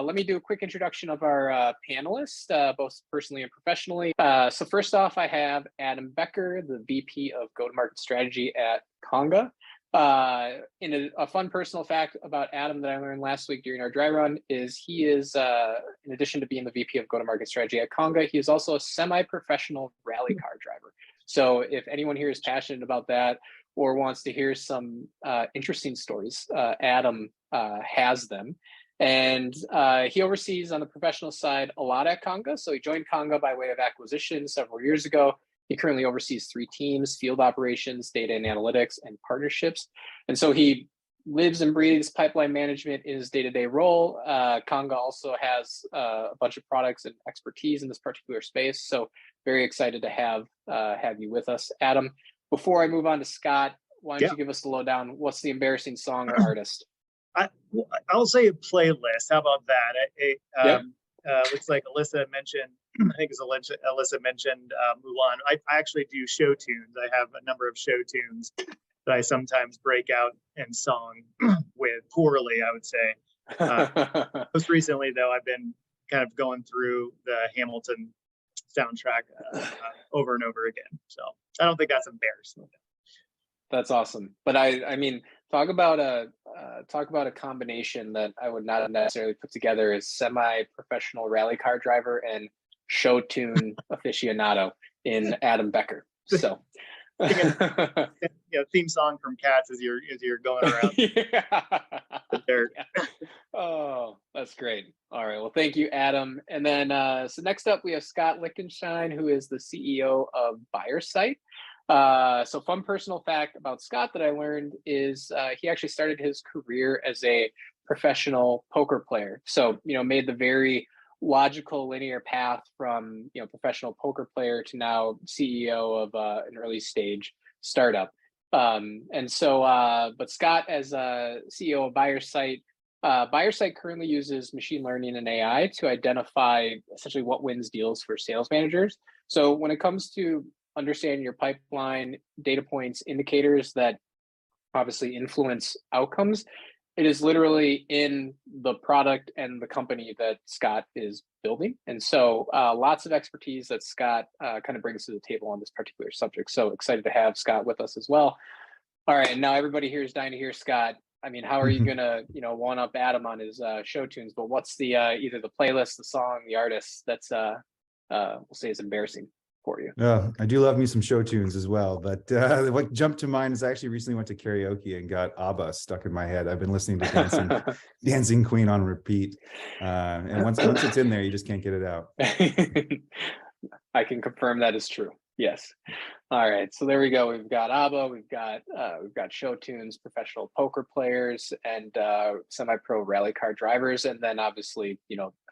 let me do a quick introduction of our panelists, both personally and professionally. So first off, I have Adam Becker, the VP of Go-to-Market Strategy at Conga. In a fun personal fact about Adam that I learned last week during our dry run is he is, in addition to being the VP of Go-to-Market Strategy at Conga, he is also a semi-professional rally car driver. So if anyone here is passionate about that or wants to hear some interesting stories, Adam has them. And he oversees on the professional side a lot at Conga. So he joined Conga by way of acquisition several years ago. He currently oversees 3 teams: field operations, data and analytics, and partnerships. And so he lives and breathes pipeline management in his day-to-day role. Conga also has a bunch of products and expertise in this particular space. So very excited to have you with us, Adam. Before I move on to Scott, why don't you give us the lowdown? What's the embarrassing song or artist? I'll say a playlist. How about that? Looks like Alyssa mentioned, I think it's Alyssa mentioned Mulan. I actually do show tunes. I have a number of show tunes that I sometimes break out in song with poorly, I would say. Most recently, though, I've been kind of going through the Hamilton soundtrack over and over again. So I don't think that's embarrassing. That's awesome. But I mean, talk about a combination that I would not have necessarily put together as semi-professional rally car driver and show tune aficionado in Adam Becker. So theme song from Cats as you're going around. Oh, that's great. All right. Well, thank you, Adam. And then so next up we have Scott Lichtenstein, who is the CEO of BuyerSite. So fun personal fact about Scott that I learned is he actually started his career as a professional poker player. So, made the very logical linear path from, professional poker player to now CEO of an early stage startup. But Scott, as a CEO of BuyerSite, BuyerSite currently uses machine learning and AI to identify essentially what wins deals for sales managers. So when it comes to understanding your pipeline, data points, indicators that obviously influence outcomes, it is literally in the product and the company that Scott is building. And so lots of expertise that Scott kind of brings to the table on this particular subject. So excited to have Scott with us as well. All right, and now everybody here is dying to hear Scott. I mean, how are you gonna, one up Adam on his show tunes? But what's the either the playlist, the song, the artist that's we'll say is embarrassing for you? Yeah, I do love me some show tunes as well. But what jumped to mind is I actually recently went to karaoke and got ABBA stuck in my head. I've been listening to Dancing Queen on repeat, and once it's in there, you just can't get it out. I can confirm that is true. Yes. All right. So there we go. We've got ABBA. We've got show tunes, professional poker players, and semi-pro rally car drivers, and then obviously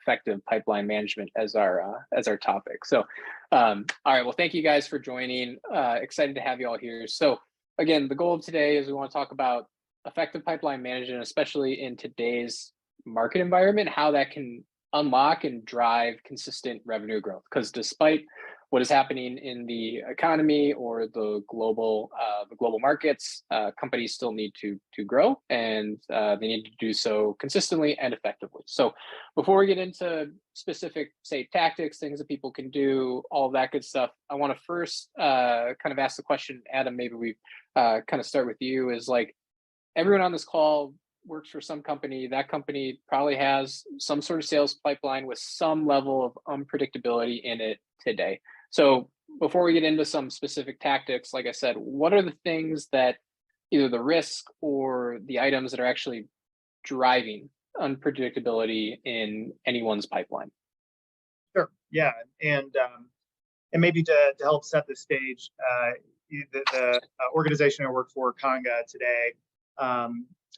effective pipeline management as our topic. So, all right. Well, thank you guys for joining. Excited to have you all here. So again, the goal of today is we want to talk about effective pipeline management, especially in today's market environment, how that can unlock and drive consistent revenue growth. Because despite what is happening in the economy or the global markets, companies still need to grow, and they need to do so consistently and effectively. So before we get into specific, say, tactics, things that people can do, all of that good stuff, I want to first kind of ask the question, Adam, maybe we kind of start with you, is like everyone on this call works for some company. That company probably has some sort of sales pipeline with some level of unpredictability in it today. So before we get into some specific tactics, like I said, what are the things that either the risk or the items that are actually driving unpredictability in anyone's pipeline? Sure. Yeah. And maybe to help set the stage, the organization I work for, Conga, today,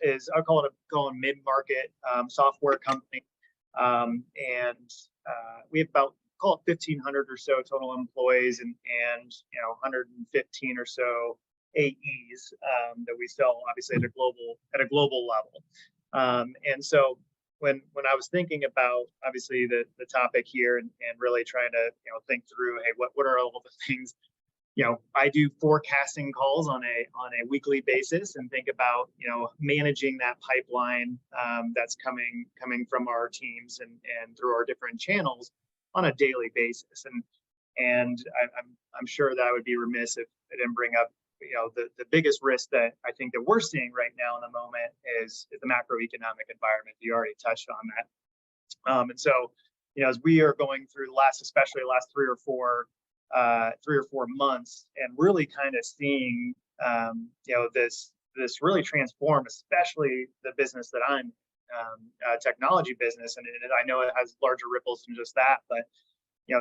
is I'll call it a mid-market software company. And we have about, call it 1,500 or so total employees and 115 or so AEs that we sell, obviously at a global level. And so when I was thinking about obviously the topic here and really trying to think through, hey, what are all the things I do forecasting calls on a weekly basis and think about, managing that pipeline that's coming from our teams and through our different channels on a daily basis. And I'm sure that I would be remiss if I didn't bring up, the biggest risk that I think that we're seeing right now in the moment is the macroeconomic environment. You already touched on that. And so, as we are going through especially the last 3 or 4 months, and really kind of seeing, this really transform, especially the business that I'm, technology business, and I know it has larger ripples than just that, but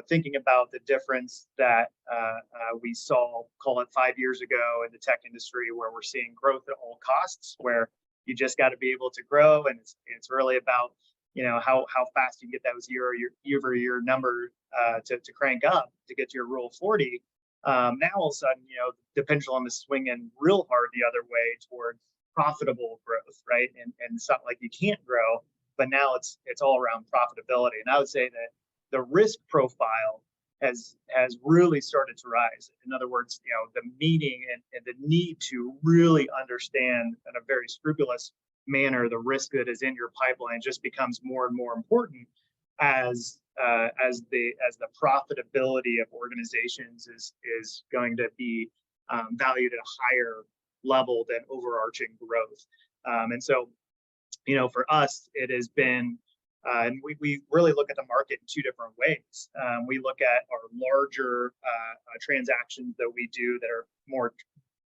thinking about the difference that we saw, call it 5 years ago in the tech industry, where we're seeing growth at all costs, where you just got to be able to grow, and it's really about how fast you get those year-over-year number to crank up to get to your Rule of 40. Now all of a sudden, the pendulum is swinging real hard the other way towards profitable growth, right? And it's not like you can't grow, but now it's all around profitability. And I would say that the risk profile has really started to rise. In other words, the meaning and the need to really understand in a very scrupulous manner the risk that is in your pipeline just becomes more and more important as the profitability of organizations is going to be valued at a higher level than overarching growth. And so, for us, it has been, and we really look at the market in two different ways. We look at our larger transactions that we do that are more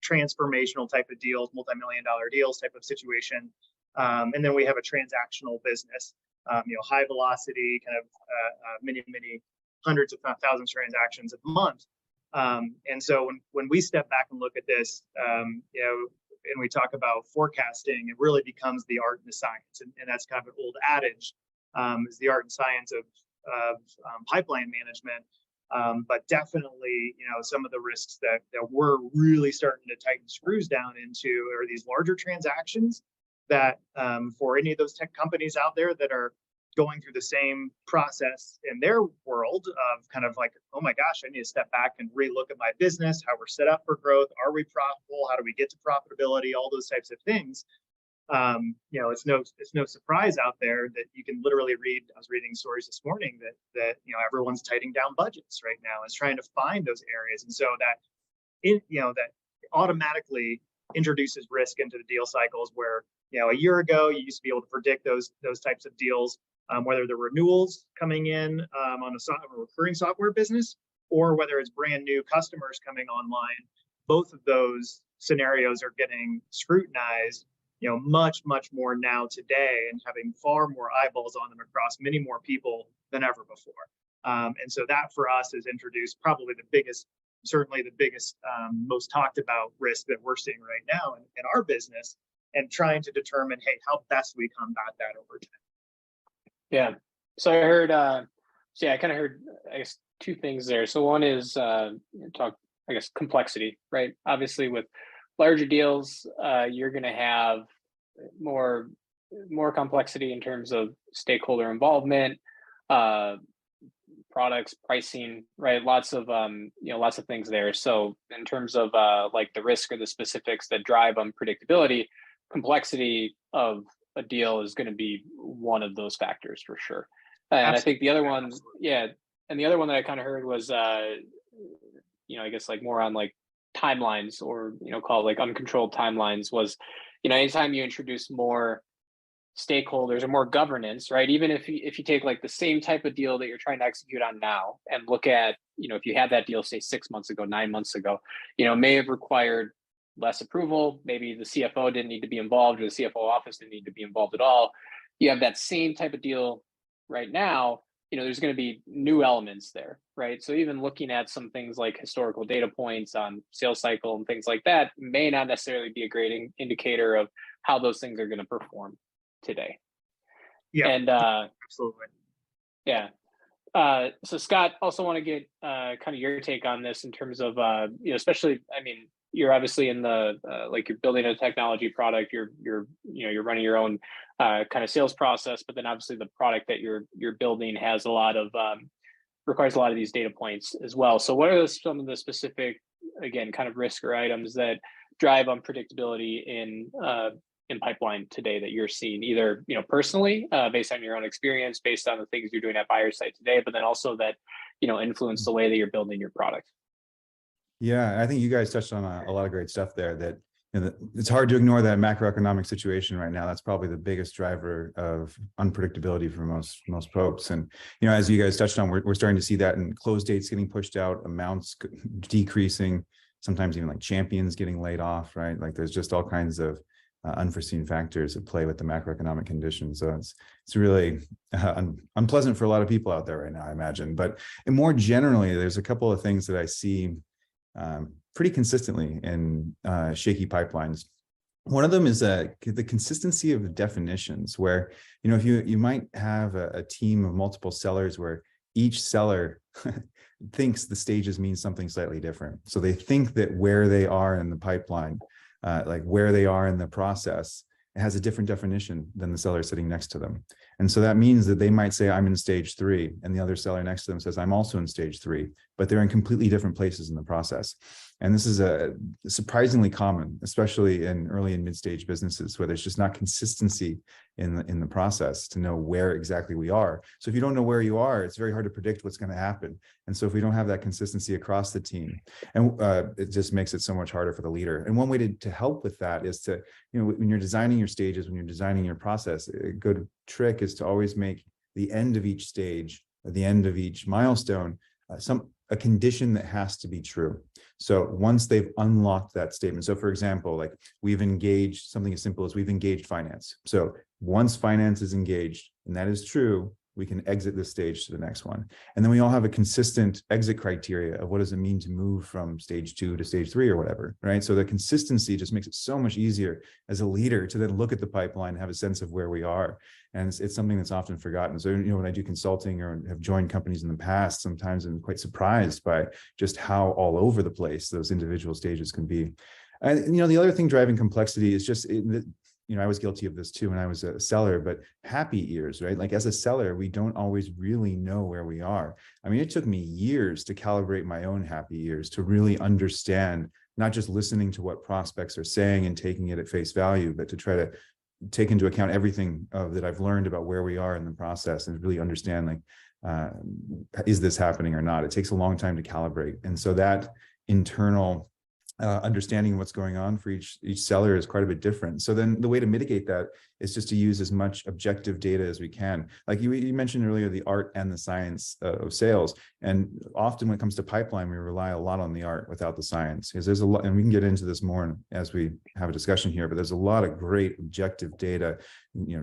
transformational type of deals, multi-million-dollar deals type of situation. And then we have a transactional business, high velocity, kind of many hundreds of thousands of transactions a month. And so when we step back and look at this, and we talk about forecasting, it really becomes the art and the science. And that's kind of an old adage, is the art and science of pipeline management. But definitely, some of the risks that we're really starting to tighten screws down into are these larger transactions that for any of those tech companies out there that are going through the same process in their world of kind of like, oh my gosh, I need to step back and relook at my business, how we're set up for growth. Are we profitable? How do we get to profitability? All those types of things. It's no surprise out there that you can literally read. I was reading stories this morning that everyone's tightening down budgets right now, is trying to find those areas, and so that automatically introduces risk into the deal cycles. Where a year ago you used to be able to predict those types of deals, whether they're renewals coming in on a recurring software business, or whether it's brand new customers coming online. Both of those scenarios are getting scrutinized much more now today, and having far more eyeballs on them across many more people than ever before. And so that for us has introduced probably certainly the biggest, most talked about risk that we're seeing right now in our business, and trying to determine, hey, how best we combat that over time. Yeah. So I heard, I kind of heard, I guess, two things there. So one is complexity, right? Obviously with larger deals, you're going to have more complexity in terms of stakeholder involvement, products, pricing, right? Lots of things there. So in terms of like the risk or the specifics that drive unpredictability, complexity of a deal is going to be one of those factors for sure. And absolutely. I think the other one, and the other one that I kind of heard was, I guess like more on like timelines, or call it like uncontrolled timelines, was anytime you introduce more stakeholders or more governance, right? Even if you take like the same type of deal that you're trying to execute on now and look at, if you had that deal say 6 months ago, 9 months ago, may have required less approval. Maybe the CFO didn't need to be involved, or the CFO office didn't need to be involved at all. You have that same type of deal right now, there's going to be new elements there, right? So even looking at some things like historical data points on sales cycle and things like that may not necessarily be a great indicator of how those things are going to perform today. Yeah, and absolutely. Yeah. So Scott, also want to get kind of your take on this in terms of, especially, you're obviously in the like you're building a technology product, you're running your own kind of sales process, but then obviously the product that you're building has a lot of requires a lot of these data points as well. So what are some of the specific, again, kind of risk or items that drive unpredictability in pipeline today that you're seeing, either personally, based on your own experience, based on the things you're doing at buyer site today, but then also that influence the way that you're building your product? Yeah, I think you guys touched on a lot of great stuff there. That it's hard to ignore that macroeconomic situation right now. That's probably the biggest driver of unpredictability for most folks. And as you guys touched on, we're starting to see that in close dates getting pushed out, amounts decreasing, sometimes even like champions getting laid off, right? Like there's just all kinds of unforeseen factors at play with the macroeconomic conditions. So it's really unpleasant for a lot of people out there right now, I imagine. But more generally, there's a couple of things that I see pretty consistently in shaky pipelines. One of them is the consistency of the definitions, where if you might have a team of multiple sellers where each seller thinks the stages mean something slightly different. So they think that where they are in the pipeline, like where they are in the process, it has a different definition than the seller sitting next to them. And so that means that they might say, I'm in stage 3, and the other seller next to them says, I'm also in stage 3, but they're in completely different places in the process. And this is surprisingly common, especially in early and mid-stage businesses, where there's just not consistency in the process to know where exactly we are. So if you don't know where you are, it's very hard to predict what's going to happen. And so if we don't have that consistency across the team, and it just makes it so much harder for the leader. And one way to help with that is to, when you're designing your stages, when you're designing your process, a good trick is to always make the end of each stage, at the end of each milestone, a condition that has to be true. So once they've unlocked that statement, so for example, like we've engaged something as simple as we've engaged finance. So once finance is engaged, and that is true, we can exit this stage to the next one. And then we all have a consistent exit criteria of what does it mean to move from stage 2 to stage 3 or whatever, right? So the consistency just makes it so much easier as a leader to then look at the pipeline and have a sense of where we are. And it's something that's often forgotten. So, when I do consulting or have joined companies in the past, sometimes I'm quite surprised by just how all over the place those individual stages can be. And, the other thing driving complexity is just, I was guilty of this too when I was a seller, but happy ears, right? Like as a seller, we don't always really know where we are. I mean, it took me years to calibrate my own happy ears to really understand, not just listening to what prospects are saying and taking it at face value, but to try to take into account everything that I've learned about where we are in the process and really understand, is this happening or not? It takes a long time to calibrate. And so that internal understanding what's going on for each seller is quite a bit different. So then the way to mitigate that is just to use as much objective data as we can. Like you mentioned earlier, the art and the science of sales. And often when it comes to pipeline, we rely a lot on the art without the science, because there's a lot, and we can get into this more as we have a discussion here, but there's a lot of great objective data,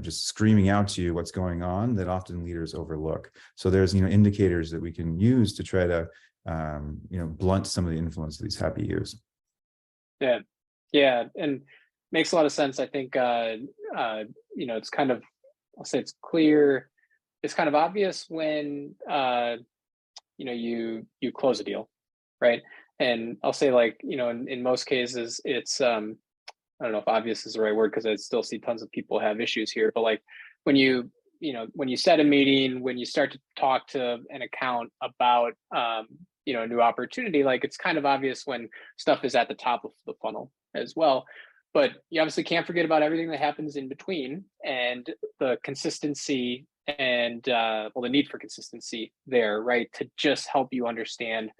just screaming out to you what's going on that often leaders overlook. So there's, indicators that we can use to try to, blunt some of the influence of these happy ears. Yeah, and makes a lot of sense. I think it's kind of, I'll say it's clear, it's kind of obvious when you close a deal, right? And I'll say in most cases it's I don't know if obvious is the right word, because I still see tons of people have issues here, but when you set a meeting, when you start to talk to an account about a new opportunity, it's kind of obvious when stuff is at the top of the funnel as well. But you obviously can't forget about everything that happens in between, and the consistency and the need for consistency there, right? To just help you understand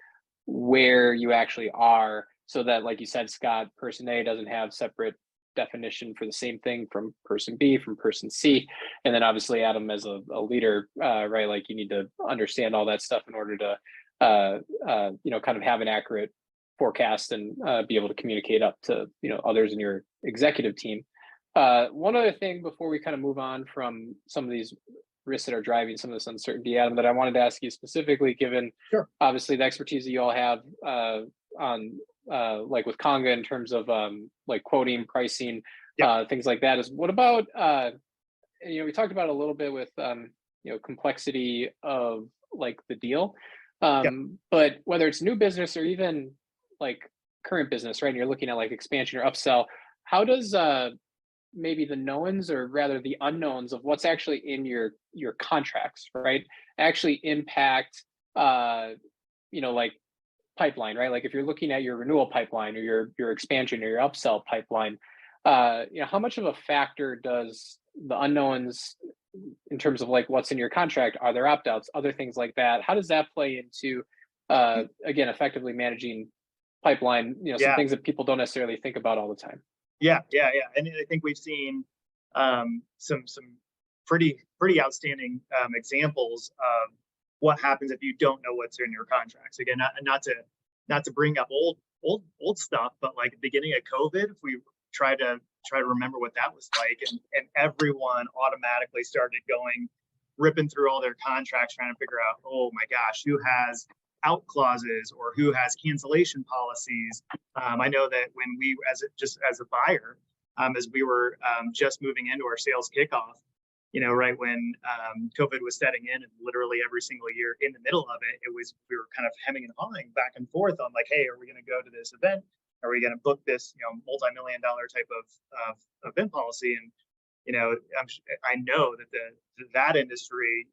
where you actually are, so that, like you said, Scott, person A doesn't have separate definition for the same thing from person B, from person C. And then obviously Adam, as a leader, right? You need to understand all that stuff in order to kind of have an accurate forecast and be able to communicate up to others in your executive team. One other thing before we kind of move on from some of these risks that are driving some of this uncertainty, Adam, that I wanted to ask you specifically, given obviously the expertise that you all have on with Conga in terms of quoting, pricing, things like that, is what about we talked about a little bit with complexity of the deal. But whether it's new business or even current business, right? And you're looking at expansion or upsell, how does maybe the knowns, or rather the unknowns, of what's actually in your contracts, right, actually impact like pipeline, right? Like if you're looking at your renewal pipeline or your expansion or your upsell pipeline, how much of a factor does the unknowns in terms of like what's in your contract, are there opt-outs, other things like that, how does that play into again effectively managing pipeline, some Yeah, things that people don't necessarily think about all the time? yeah. And I think we've seen some pretty outstanding examples of what happens if you don't know what's in your contracts. Again, not to bring up old stuff, but like the beginning of COVID, if we try to remember what that was like, and everyone automatically started ripping through all their contracts, trying to figure out, oh my gosh, who has out clauses or who has cancellation policies. I know that when we, as a buyer, as we were just moving into our sales kickoff, right when COVID was setting in, and literally every single year in the middle of it, we were kind of hemming and hawing back and forth on like, hey, are we going to go to this event? Are we going to book this, multi-million-dollar type of event policy? And I know that that industry,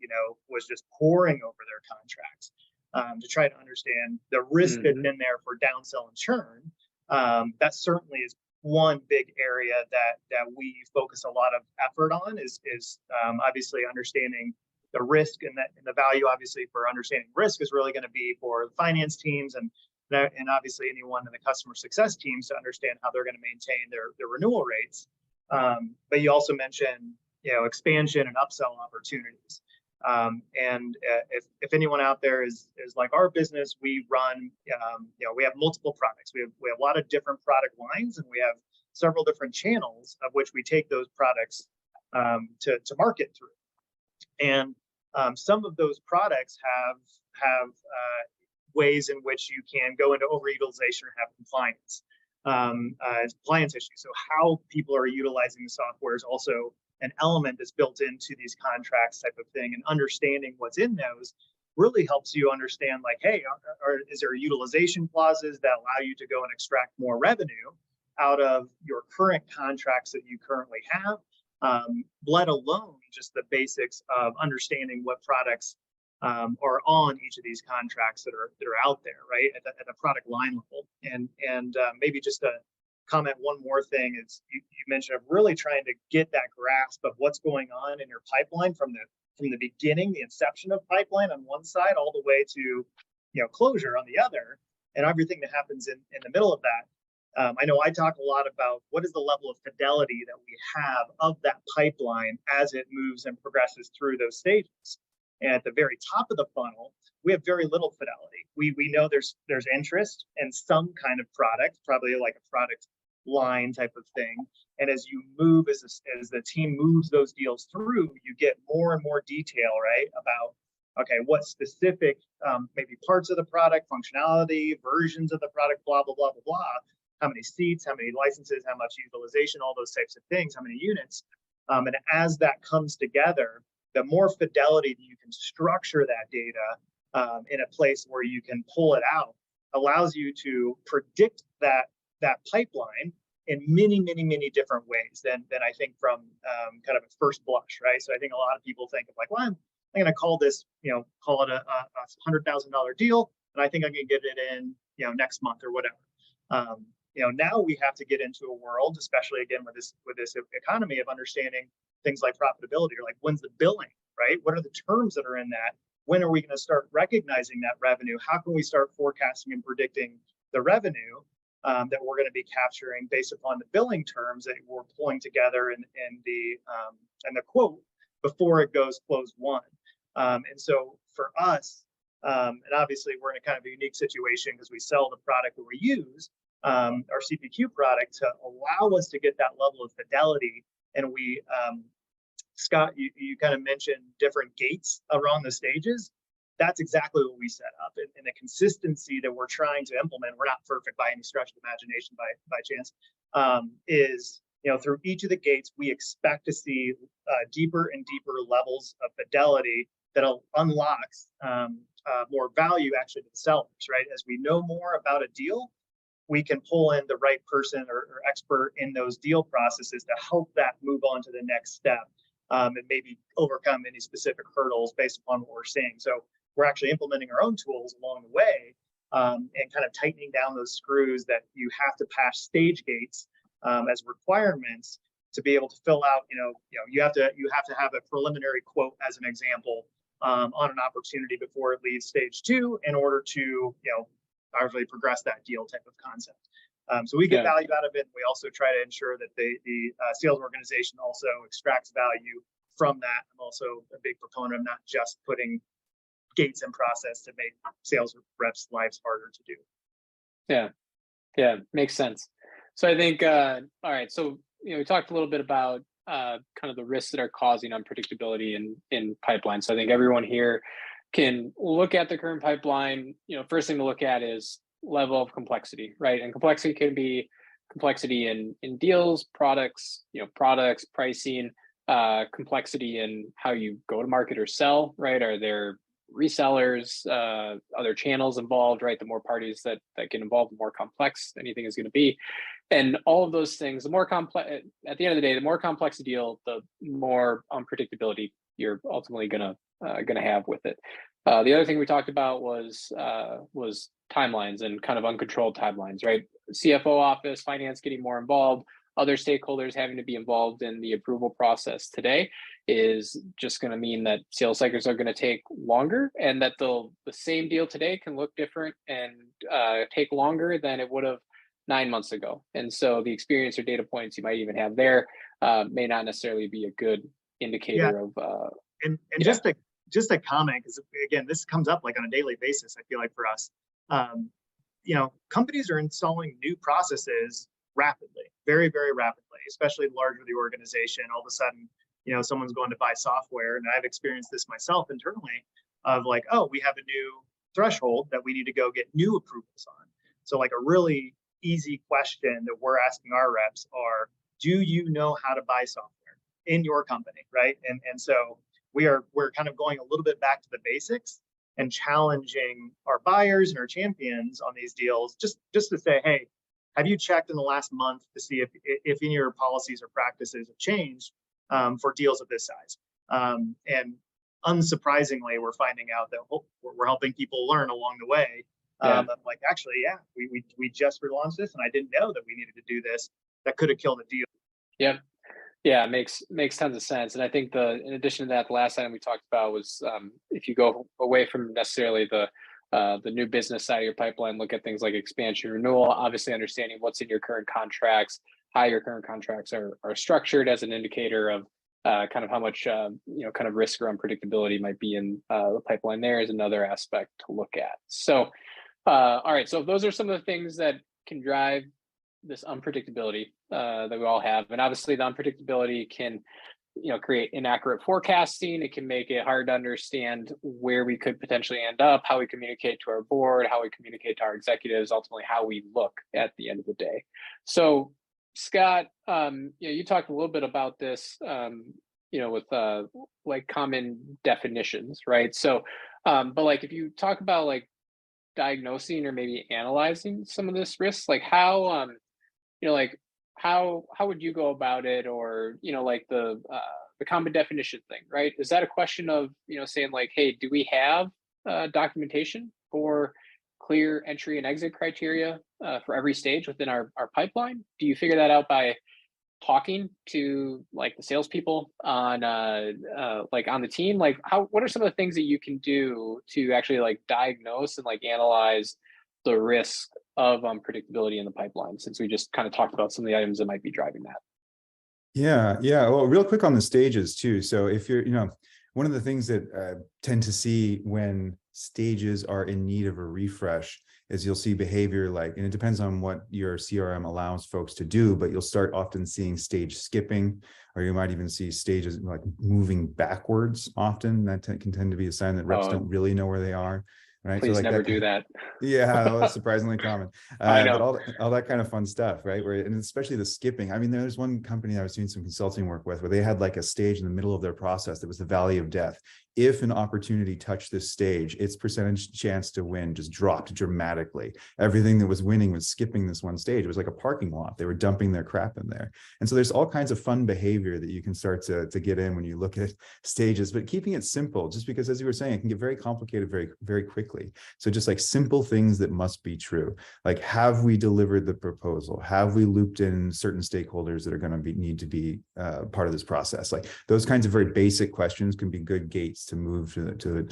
was just poring over their contracts to try to understand the risk that's in there for downsell and churn. That certainly is one big area that we focus a lot of effort on is obviously understanding the risk, and the value obviously for understanding risk is really going to be for the finance teams and obviously anyone in the customer success teams to understand how they're going to maintain their renewal rates. But you also mentioned expansion and upsell opportunities. If anyone out there is like our business, we run, we have multiple products. We have a lot of different product lines, and we have several different channels of which we take those products to market through. And some of those products have ways in which you can go into overutilization or have compliance issues. So how people are utilizing the software is also an element that's built into these contracts type of thing, and understanding what's in those really helps you understand like, hey, is there utilization clauses that allow you to go and extract more revenue out of your current contracts that you currently have, let alone just the basics of understanding what products are on each of these contracts that are out there, right, at the product line level. And maybe just to comment one more thing is you mentioned of really trying to get that grasp of what's going on in your pipeline from the beginning, the inception of pipeline on one side, all the way to closure on the other, and everything that happens in the middle of that. I know I talk a lot about what is the level of fidelity that we have of that pipeline as it moves and progresses through those stages. And at the very top of the funnel, we have very little fidelity. We know there's interest in some kind of product, probably like a product line type of thing. And as you move, as the team moves those deals through, you get more and more detail, right, about, okay, what specific maybe parts of the product, functionality, versions of the product, blah, blah, blah, blah, blah, how many seats, how many licenses, how much utilization, all those types of things, how many units. And as that comes together, the more fidelity that you can structure that data in a place where you can pull it out allows you to predict that pipeline in many, many, many different ways than I think from kind of a first blush, right? So I think a lot of people think of like, well, I'm going to call this, call it a $100,000 deal, and I think I can get it in, next month or whatever. Now we have to get into a world, especially again with this economy, of understanding things like profitability, or like when's the billing, right? What are the terms that are in that? When are we going to start recognizing that revenue? How can we start forecasting and predicting the revenue that we're going to be capturing based upon the billing terms that we're pulling together in the quote before it goes close one? And so for us, and obviously we're in a kind of a unique situation because we sell the product that we use, our CPQ product, to allow us to get that level of fidelity. And we, Scott, you kind of mentioned different gates around the stages. That's exactly what we set up, and the consistency that we're trying to implement. We're not perfect by any stretch of imagination by chance. Is through each of the gates, we expect to see deeper and deeper levels of fidelity that unlocks more value actually to the sellers, right? As we know more about a deal, we can pull in the right person or expert in those deal processes to help that move on to the next step, and maybe overcome any specific hurdles based upon what we're seeing. So we're actually implementing our own tools along the way, and kind of tightening down those screws that you have to pass stage gates as requirements to be able to fill out. You have to have a preliminary quote as an example on an opportunity before it leaves stage 2 in order to powerfully progress that deal type of concept. So we get value out of it. We also try to ensure that the sales organization also extracts value from that. I'm also a big proponent of not just putting gates in process to make sales reps' lives harder to do. Yeah, makes sense. So I think, all right, so we talked a little bit about kind of the risks that are causing unpredictability in pipeline. So I think everyone here can look at the current pipeline. First thing to look at is level of complexity, right? And complexity can be complexity in deals, products, pricing, complexity in how you go to market or sell, right? Are there resellers, other channels involved, right? The more parties that get involved, the more complex anything is going to be. And all of those things, the more complex, at the end of the day, the more complex a deal, the more unpredictability you're ultimately gonna have with it. The other thing we talked about was timelines and kind of uncontrolled timelines, right? CFO office, finance getting more involved, other stakeholders having to be involved in the approval process today is just going to mean that sales cycles are going to take longer, and that the same deal today can look different and take longer than it would have 9 months ago. And so the experience or data points you might even have there may not necessarily be a good indicator of. Just a comment, because again, this comes up like on a daily basis. I feel like for us, companies are installing new processes rapidly, very, very rapidly, especially the larger the organization. All of a sudden, someone's going to buy software, and I've experienced this myself internally of like, oh, we have a new threshold that we need to go get new approvals on. So like a really easy question that we're asking our reps are, do you know how to buy software in your company, right? And so we're kind of going a little bit back to the basics and challenging our buyers and our champions on these deals, just to say, hey, have you checked in the last month to see if any of your policies or practices have changed for deals of this size? And unsurprisingly, we're finding out that we're helping people learn along the way. Like, actually, we just relaunched this, and I didn't know that we needed to do this. That could have killed a deal. Yep. Yeah, it makes tons of sense. And I think in addition to that, the last item we talked about was if you go away from necessarily the new business side of your pipeline, look at things like expansion, renewal, obviously understanding what's in your current contracts, how your current contracts are structured as an indicator of kind of how much kind of risk or unpredictability might be in the pipeline. There is another aspect to look at. So all right, so those are some of the things that can drive this unpredictability that we all have. And obviously the unpredictability can create inaccurate forecasting. It can make it hard to understand where we could potentially end up, how we communicate to our board, how we communicate to our executives, ultimately how we look at the end of the day. So Scott, you talked a little bit about this with like common definitions, right? So but like if you talk about like diagnosing or maybe analyzing some of this risk, like how how would you go about it? Or like the common definition thing, right? Is that a question of saying like, hey, do we have documentation for clear entry and exit criteria for every stage within our pipeline? Do you figure that out by talking to like the salespeople on like on the team? Like what are some of the things that you can do to actually like diagnose and like analyze the risk of unpredictability in the pipeline, since we just kind of talked about some of the items that might be driving that? Yeah. Well, real quick on the stages too. So if you're, one of the things that I tend to see when stages are in need of a refresh is you'll see behavior like, and it depends on what your CRM allows folks to do, but you'll start often seeing stage skipping, or you might even see stages like moving backwards often. That can tend to be a sign that reps don't really know where they are. right? Please so like never that, do that. yeah, well, that's surprisingly common. I know. But all that kind of fun stuff, right? Where, and especially the skipping. I mean, there's one company I was doing some consulting work with where they had like a stage in the middle of their process that was the valley of death. If an opportunity touched this stage, its percentage chance to win just dropped dramatically. Everything that was winning was skipping this one stage. It was like a parking lot. They were dumping their crap in there. And so there's all kinds of fun behavior that you can start to get in when you look at stages, but keeping it simple, just because, as you were saying, it can get very complicated very, very quickly. So just like simple things that must be true. Like, have we delivered the proposal? Have we looped in certain stakeholders that are going to need to be part of this process? Like those kinds of very basic questions can be good gates to move to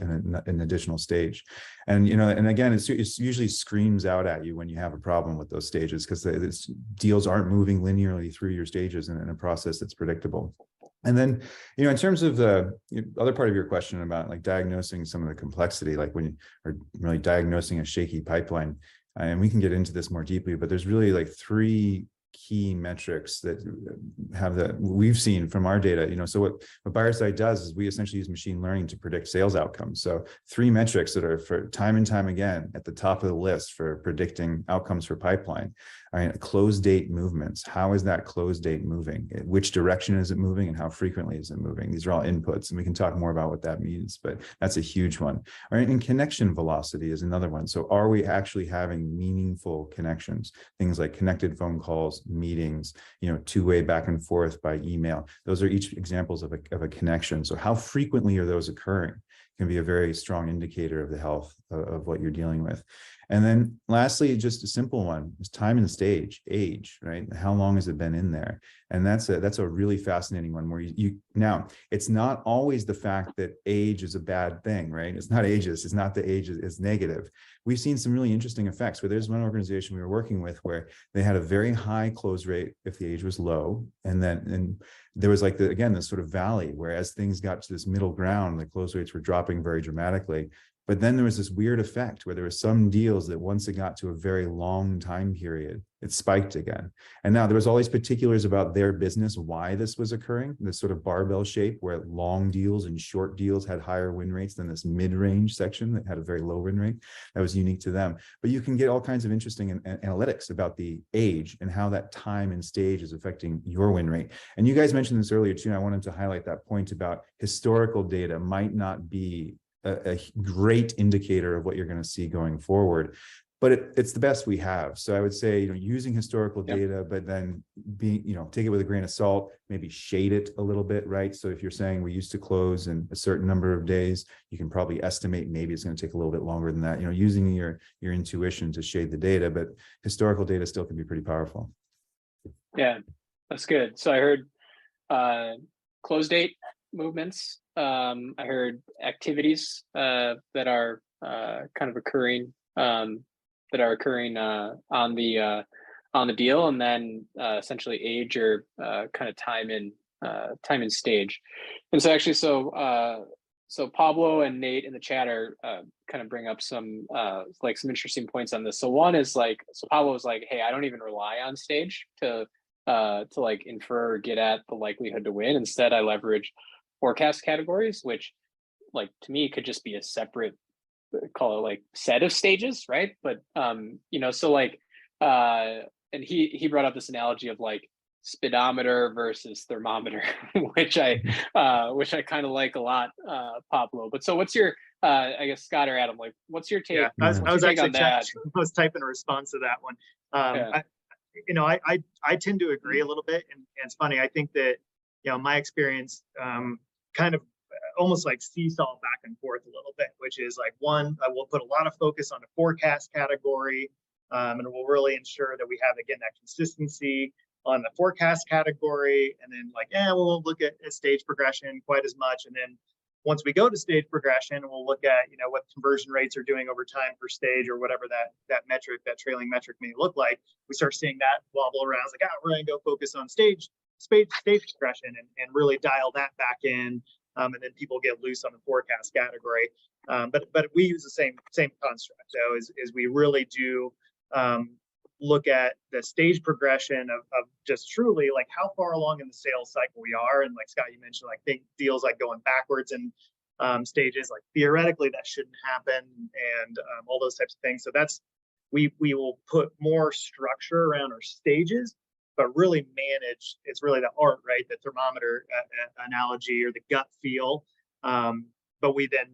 an additional stage. And, you know, and again, it usually screams out at you when you have a problem with those stages, because deals aren't moving linearly through your stages in a process that's predictable. And then, you know, in terms of the other part of your question about like diagnosing some of the complexity, like when you are really diagnosing a shaky pipeline, and we can get into this more deeply, but there's really like three key metrics that we've seen from our data. You know, so what BuyerSight does is we essentially use machine learning to predict sales outcomes. So three metrics that are, for time and time again, at the top of the list for predicting outcomes for pipeline. All right, close date movements. How is that close date moving? Which direction is it moving, and how frequently is it moving? These are all inputs, and we can talk more about what that means, but that's a huge one. All right, and connection velocity is another one. So are we actually having meaningful connections? Things like connected phone calls, meetings, you know, two-way back and forth by email. Those are each examples of a connection. So how frequently are those occurring can be a very strong indicator of the health of what you're dealing with. And then lastly, just a simple one is time and stage, age, right? How long has it been in there? And that's a really fascinating one where you now, it's not always the fact that age is a bad thing, right? It's not ageist. It's not the age is negative. We've seen some really interesting effects where there's one organization we were working with where they had a very high close rate if the age was low. And there was like, again, this sort of valley where as things got to this middle ground, the close rates were dropping very dramatically. But then there was this weird effect where there were some deals that once it got to a very long time period, it spiked again. And now there was all these particulars about their business, why this was occurring, this sort of barbell shape where long deals and short deals had higher win rates than this mid-range section that had a very low win rate. That was unique to them. But you can get all kinds of interesting analytics about the age and how that time and stage is affecting your win rate. And you guys mentioned this earlier too, and I wanted to highlight that point about historical data might not be a great indicator of what you're going to see going forward, but it's the best we have. So I would say, you know, using historical data, but then take it with a grain of salt, maybe shade it a little bit, right? So if you're saying we used to close in a certain number of days, you can probably estimate maybe it's going to take a little bit longer than that, you know, using your intuition to shade the data, but historical data still can be pretty powerful. Yeah, that's good. So I heard close date movements. I heard activities that are kind of occurring on the deal, and then essentially age or kind of time and stage. And so actually, so Pablo and Nate in the chat are kind of bring up some some interesting points on this. So one is like, so Pablo was like, hey, I don't even rely on stage to like infer or get at the likelihood to win. Instead, I leverage forecast categories, which like to me could just be a separate, call it like set of stages, right? But you know, so like and he brought up this analogy of like speedometer versus thermometer, which I kind of like a lot, Pablo. But so what's your I guess Scott or Adam, like what's your take? Yeah, I was take actually on that? I was typing a response to that one. I tend to agree a little bit, and it's funny. I think that, you know, my experience kind of almost like seesaw back and forth a little bit, which is like, one, I will put a lot of focus on the forecast category, and we'll really ensure that we have, again, that consistency on the forecast category. And then like, we won't look at stage progression quite as much. And then once we go to stage progression, we'll look at, you know, what conversion rates are doing over time per stage, or whatever that metric, that trailing metric may look like. We start seeing that wobble around. It's like, we're going to go focus on stage progression and really dial that back in. And then people get loose on the forecast category. But we use the same construct, though, is we really do look at the stage progression of just truly like how far along in the sales cycle we are. And like Scott, you mentioned, like big deals like going backwards. And stages. Like theoretically, that shouldn't happen, and all those types of things. So that's we will put more structure around our stages, but really manage. It's really the art, right? The thermometer analogy or the gut feel. But we then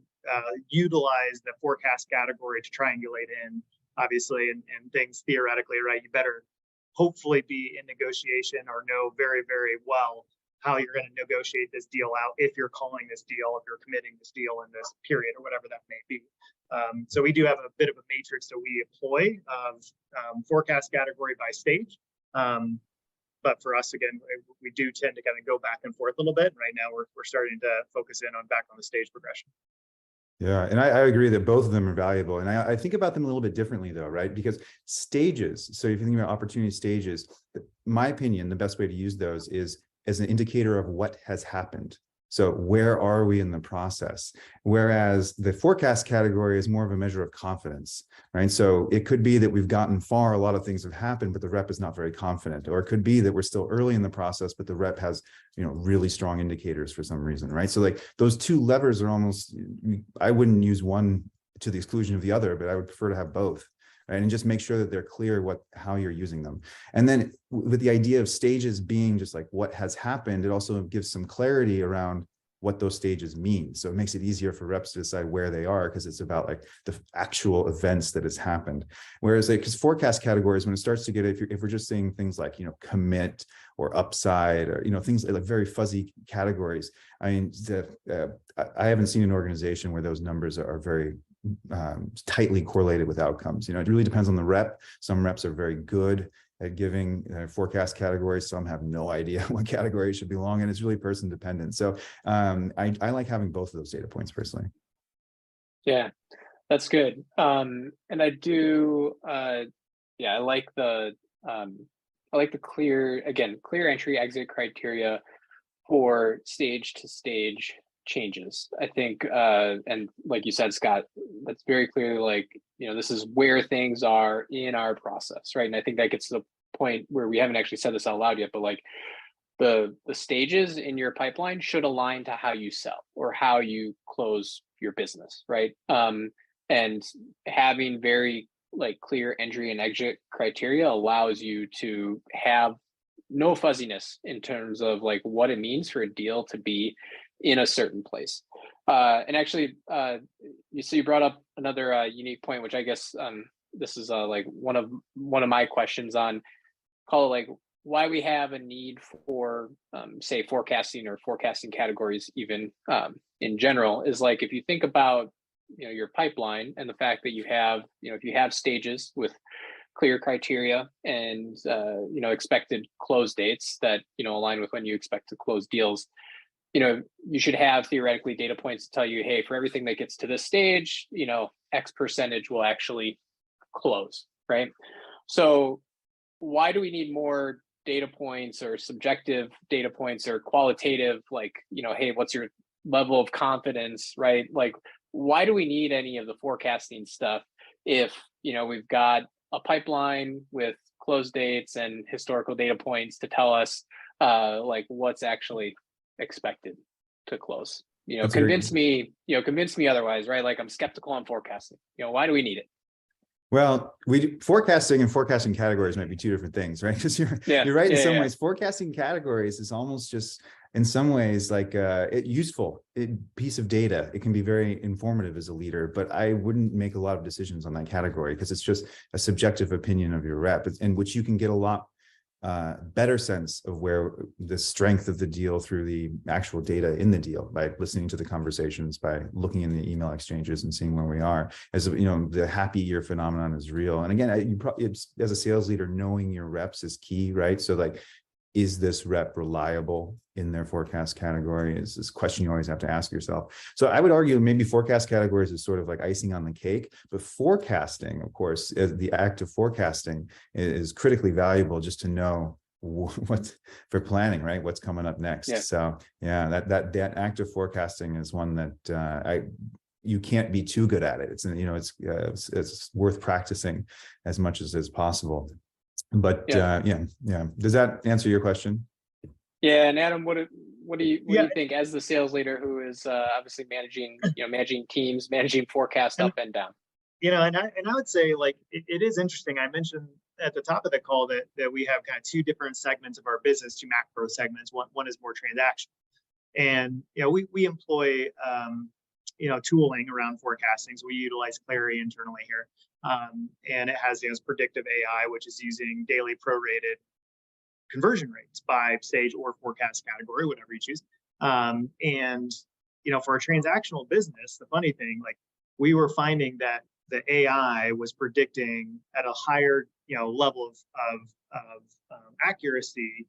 utilize the forecast category to triangulate in, obviously, and things theoretically, right? You better hopefully be in negotiation or know very, very well how you're going to negotiate this deal out if you're calling this deal, if you're committing this deal in this period or whatever that may be. So we do have a bit of a matrix that we employ of forecast category by stage. But for us, again, we do tend to kind of go back and forth a little bit. Right now, we're starting to focus in on back on the stage progression. Yeah, and I agree that both of them are valuable. And I think about them a little bit differently though, right? Because stages, so if you think about opportunity stages, my opinion, the best way to use those is as an indicator of what has happened. So where are we in the process? Whereas the forecast category is more of a measure of confidence, right? So it could be that we've gotten far, a lot of things have happened, but the rep is not very confident. Or it could be that we're still early in the process, but the rep has, really strong indicators for some reason, right? So like those two levers are almost, I wouldn't use one to the exclusion of the other, but I would prefer to have both. Right? And just make sure that they're clear how you're using them. And then with the idea of stages being just like what has happened, it also gives some clarity around what those stages mean. So it makes it easier for reps to decide where they are because it's about like the actual events that has happened. Whereas like, because forecast categories, when it starts to get, if we're just saying things like, commit or upside or, things like very fuzzy categories. I mean, I haven't seen an organization where those numbers are very tightly correlated with outcomes. It really depends on the rep. Some reps are very good at giving forecast categories. Some have no idea what category should belong in. It's really person dependent. So I like having both of those data points personally. Yeah, that's good. And I do, I like the clear entry exit criteria for stage to stage changes. I think, and like you said, Scott, that's very clearly like, this is where things are in our process, right? And I think that gets to the point where we haven't actually said this out loud yet, but like the stages in your pipeline should align to how you sell or how you close your business, right? And having very like clear entry and exit criteria allows you to have no fuzziness in terms of like what it means for a deal to be in a certain place. And actually, you brought up another unique point, which I guess this is like one of my questions on, call it like why we have a need for say forecasting or forecasting categories even in general is like if you think about your pipeline and the fact that you have if you have stages with clear criteria and expected close dates that align with when you expect to close deals, you should have theoretically data points to tell you, hey, for everything that gets to this stage, X percentage will actually close, right? So why do we need more data points or subjective data points or qualitative, like, hey, what's your level of confidence, right? Like, why do we need any of the forecasting stuff if, we've got a pipeline with close dates and historical data points to tell us like what's actually expected to close? Convince me otherwise, right? Like I'm skeptical on forecasting. Why do we need it? Well, forecasting and forecasting categories might be two different things, right? Because you're right in some ways. Forecasting categories is almost just in some ways like a useful piece of data. It can be very informative as a leader, but I wouldn't make a lot of decisions on that category because it's just a subjective opinion of your rep, in which you can get a lot better sense of where the strength of the deal through the actual data in the deal by listening to the conversations, by looking in the email exchanges and seeing where we are. As the happy year phenomenon is real. And again, as a sales leader, knowing your reps is key, right? So like, is this rep reliable in their forecast category? Is this question you always have to ask yourself. So I would argue maybe forecast categories is sort of like icing on the cake, but forecasting, of course, the act of forecasting is critically valuable just to know what for planning, right? What's coming up next. Yeah. So yeah, that act of forecasting is one that you can't be too good at it. It's worth practicing as much as possible. But yeah. Does that answer your question? Yeah, and Adam, what what do you think as the sales leader who is obviously managing, managing teams, managing forecast up and down? And I would say, like, it is interesting. I mentioned at the top of the call that we have kind of two different segments of our business, two macro segments. One is more transactional, and we employ tooling around forecasting. So we utilize Clary internally here, and it has predictive AI, which is using daily prorated conversion rates by stage or forecast category, whatever you choose. And for a transactional business, the funny thing, like, we were finding that the AI was predicting at a higher level of accuracy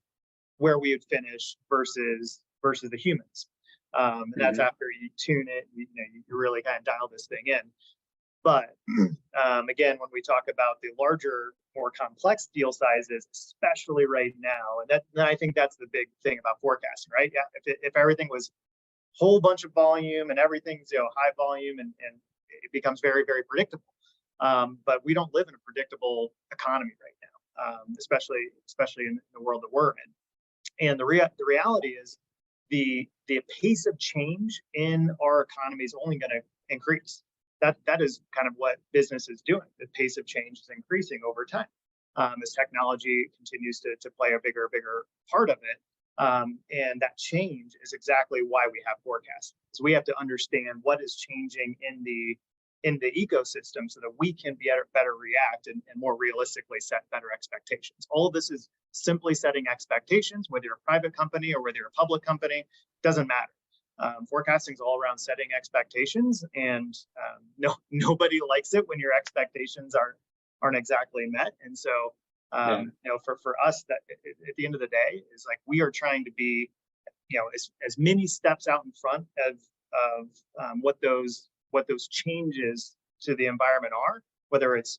where we would finish versus the humans. And that's after you tune it, you really kind of dial this thing in. But again, when we talk about the larger, more complex deal sizes, especially right now, and I think that's the big thing about forecasting, right? Yeah, if everything was a whole bunch of volume and everything's high volume and it becomes very, very predictable. But we don't live in a predictable economy right now, especially in the world that we're in. And the reality is the pace of change in our economy is only going to increase. That is kind of what business is doing. The pace of change is increasing over time as technology continues to play a bigger part of it. And that change is exactly why we have forecasting. So we have to understand what is changing in the ecosystem so that we can better react and more realistically set better expectations. All of this is simply setting expectations, whether you're a private company or whether you're a public company, doesn't matter. Forecasting is all around setting expectations, and nobody likes it when your expectations aren't exactly met. And so, for us, that at the end of the day is like we are trying to be, as many steps out in front of what those changes to the environment are, whether it's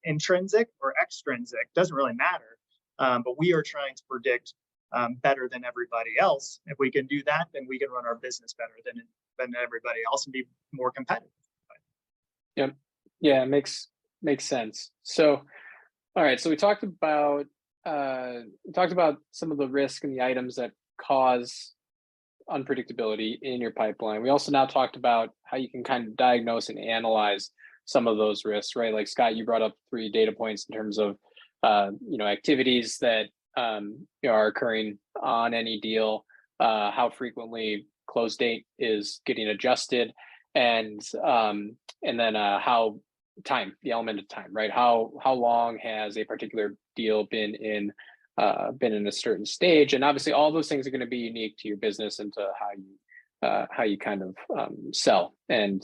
intrinsic or extrinsic, doesn't really matter. But we are trying to predict better than everybody else. If we can do that, then we can run our business better than everybody else and be more competitive. Yep. Yeah, makes sense. So, all right. So we talked about some of the risk and the items that cause unpredictability in your pipeline. We also now talked about how you can kind of diagnose and analyze some of those risks, right? Like Scott, you brought up 3 data points in terms of activities that are occurring on any deal, how frequently close date is getting adjusted, and then how the element of time, right? How long has a particular deal been in a certain stage, and obviously all those things are going to be unique to your business and to how you kind of sell and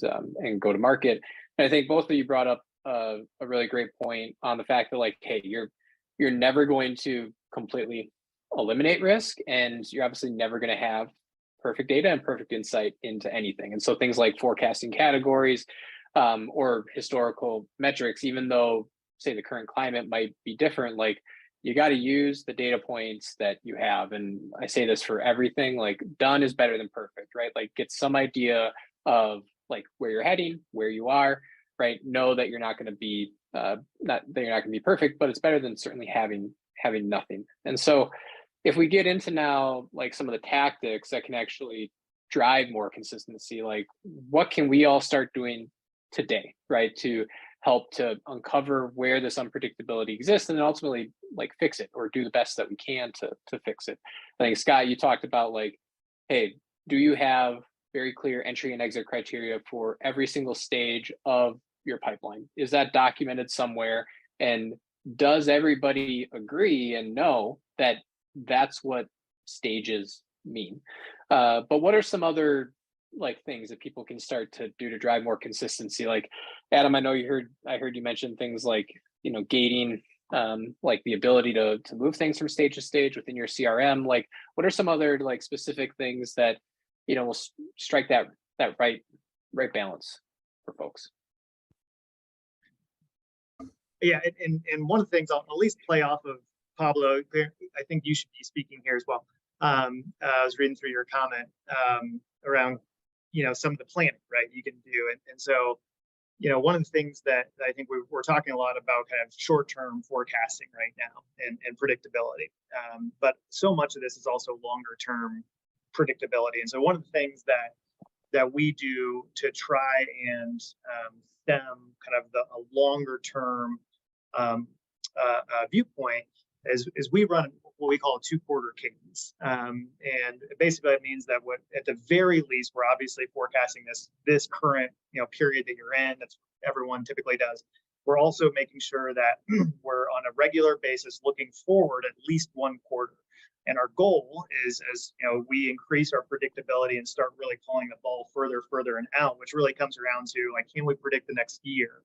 go to market. And I think both of you brought up a really great point on the fact that, like, hey, you're never going to completely eliminate risk, and you're obviously never going to have perfect data and perfect insight into anything. And so things like forecasting categories or historical metrics, even though, say, the current climate might be different, like, you got to use the data points that you have. And I say this for everything, like, done is better than perfect, right? Like, get some idea of like where you're heading, where you are, right? Know that you're not going to be perfect, but it's better than certainly having nothing. And so if we get into now, like, some of the tactics that can actually drive more consistency, like, what can we all start doing today, right, to help to uncover where this unpredictability exists and then ultimately, like, fix it or do the best that we can to fix it? I think, Scott, you talked about, like, hey, do you have very clear entry and exit criteria for every single stage of your pipeline? Is that documented somewhere? And does everybody agree and know that that's what stages mean? But what are some other, like, things that people can start to do to drive more consistency? Like, Adam, I heard you mention things like, gating, like the ability to move things from stage to stage within your CRM. Like, what are some other, like, specific things that will strike that right balance for folks? Yeah, and one of the things I'll at least play off of Pablo, I think you should be speaking here as well. I was reading through your comment around some of the planning, right, you can do. And so one of the things that I think we're talking a lot about, kind of short-term forecasting right now and predictability. But so much of this is also longer-term predictability. And so one of the things that we do to try and stem kind of a longer term viewpoint is we run what we call a 2-quarter cadence. And basically that means that at the very least, we're obviously forecasting this current period that you're in. That's everyone typically does. We're also making sure that we're on a regular basis looking forward at least 1 quarter. And our goal is, as we increase our predictability and start really calling the ball further and out, which really comes around to like, can we predict the next year?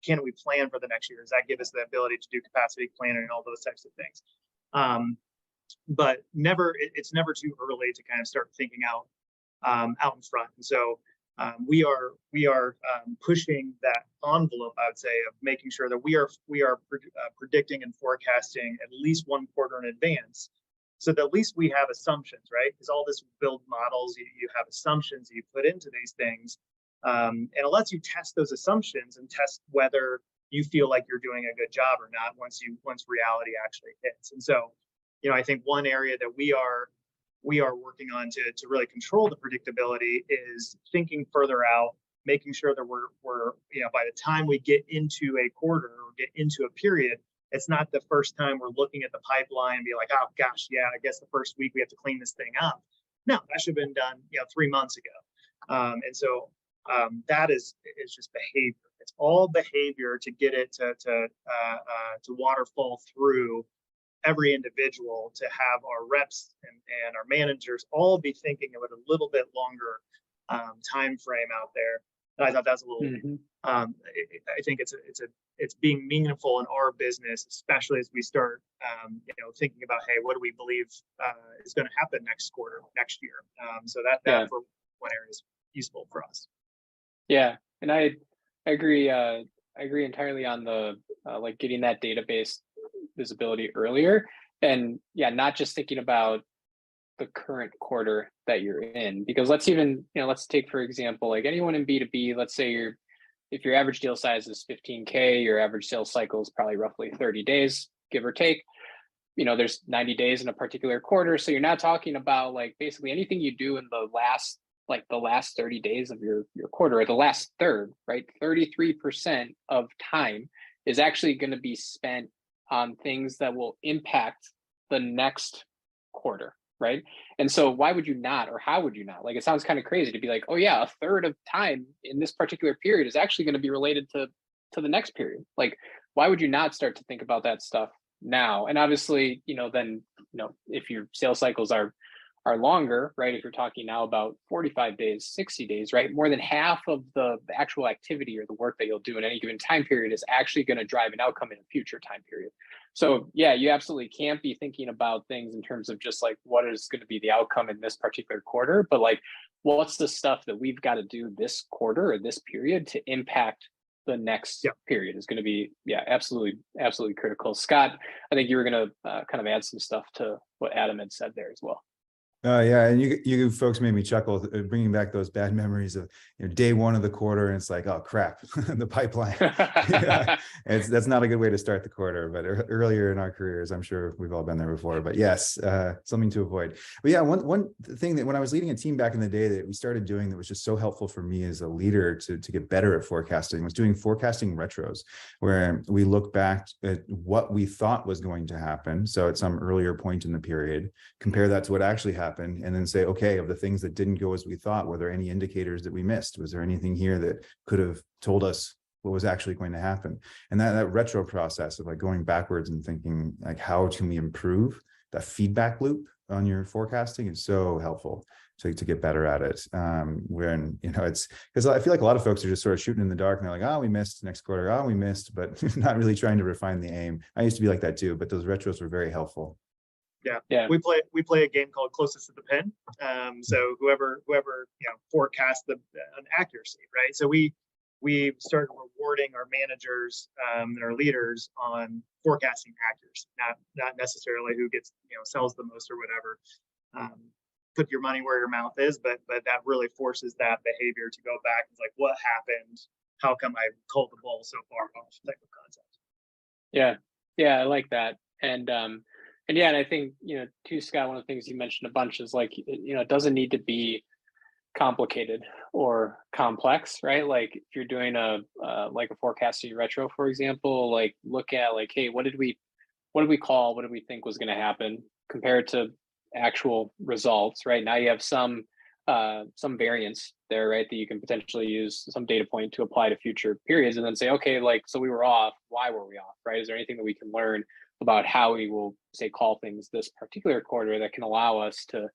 Can we plan for the next year? Does that give us the ability to do capacity planning and all those types of things? But it's never too early to kind of start thinking out in front. And so we are pushing that envelope, I would say, of making sure that we are predicting and forecasting at least 1 quarter in advance, so that at least we have assumptions, right? Because all this build models, you have assumptions that you put into these things, and it lets you test those assumptions and test whether you feel like you're doing a good job or not once reality actually hits. And so, I think one area that we are working on to really control the predictability is thinking further out, making sure that we're by the time we get into a quarter or get into a period, it's not the first time we're looking at the pipeline and be like, oh gosh, yeah, I guess the first week we have to clean this thing up. No, that should have been done 3 months ago. And so that is just behavior. It's all behavior to get it to waterfall through every individual, to have our reps and our managers all be thinking of it a little bit longer time frame out there. And I thought that's a little. I think it's being meaningful in our business, especially as we start thinking about, hey, what do we believe is going to happen next quarter, next year? So that for one area is useful for us. Yeah, and I agree. I agree entirely on the like getting that database visibility earlier, and not just thinking about the current quarter that you're in, because let's take for example, like anyone in B2B, let's say if your average deal size is 15K, your average sales cycle is probably roughly 30 days, give or take. There's 90 days in a particular quarter, so you're not talking about like basically anything you do in the last 30 days of your quarter, or the last third, right? 33% of time is actually going to be spent on things that will impact the next quarter, right? And so why would you not, or how would you not? Like, it sounds kind of crazy to be like, oh yeah, a third of time in this particular period is actually going to be related to the next period. Like, why would you not start to think about that stuff now? And obviously, then if your sales cycles are longer, right? If you're talking now about 45 days, 60 days, right? More than half of the actual activity or the work that you'll do in any given time period is actually going to drive an outcome in a future time period. So yeah, you absolutely can't be thinking about things in terms of just like what is going to be the outcome in this particular quarter, but like what's the stuff that we've got to do this quarter or this period to impact the next period is going to be, absolutely critical. Scott, I think you were going to kind of add some stuff to what Adam had said there as well. Yeah, and you folks made me chuckle, bringing back those bad memories of day one of the quarter, and it's like, oh crap, the pipeline. That's not a good way to start the quarter. But earlier in our careers, I'm sure we've all been there before. But yes, something to avoid. But yeah, one thing that when I was leading a team back in the day that we started doing that was just so helpful for me as a leader to get better at forecasting was doing forecasting retros, where we look back at what we thought was going to happen. So at some earlier point in the period, compare that to what actually happened, and then say, okay, of the things that didn't go as we thought, were there any indicators that we missed? Was there anything here that could have told us what was actually going to happen? And that retro process of like going backwards and thinking like, how can we improve that feedback loop on your forecasting is so helpful to get better at it. When it's because I feel like a lot of folks are just sort of shooting in the dark and they're like, oh, we missed next quarter, oh, we missed, but not really trying to refine the aim. I used to be like that too, but those retros were very helpful. Yeah. We play a game called Closest to the Pin. So whoever forecasts an accuracy, right? So we started rewarding our managers and our leaders on forecasting accuracy, not necessarily who gets sells the most or whatever. Put your money where your mouth is, but that really forces that behavior to go back. It's like, what happened? How come I called the ball so far off? Type of concept. Yeah, I like that. And And yeah, and I think, too, Scott, one of the things you mentioned a bunch is like, it doesn't need to be complicated or complex, right? Like if you're doing a forecasting retro, for example, like look at like, hey, what did we call? What did we think was going to happen compared to actual results, right? Now you have some variance there, right? That you can potentially use some data point to apply to future periods and then say, okay, like, so we were off. Why were we off, right? Is there anything that we can learn about how we will say call things this particular quarter that can allow us to,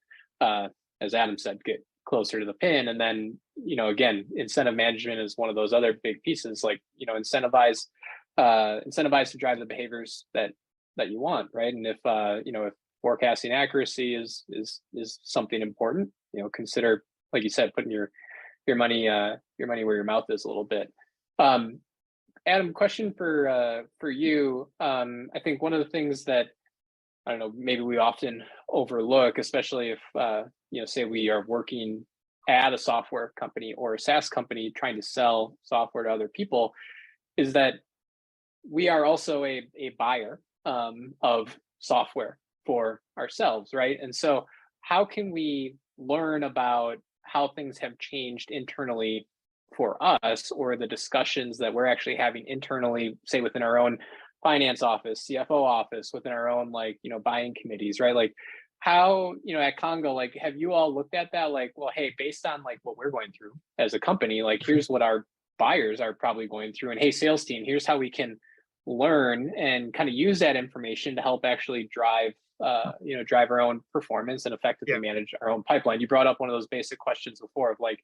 as Adam said, get closer to the pin? And then, again, incentive management is one of those other big pieces, like, incentivize to drive the behaviors that you want, right? And if if forecasting accuracy is something important, consider, like you said, putting your money where your mouth is a little bit. Adam, question for you. I think one of the things that, I don't know, maybe we often overlook, especially if say we are working at a software company or a SaaS company trying to sell software to other people, is that we are also a buyer of software for ourselves, right? And so how can we learn about how things have changed internally for us, or the discussions that we're actually having internally, say within our own finance office, CFO office, within our own buying committees, right? Like how, at Congo, like have you all looked at that? Like, well, hey, based on like what we're going through as a company, like here's what our buyers are probably going through, and hey, sales team, here's how we can learn and kind of use that information to help actually drive our own performance and effectively manage our own pipeline. You brought up one of those basic questions before of like,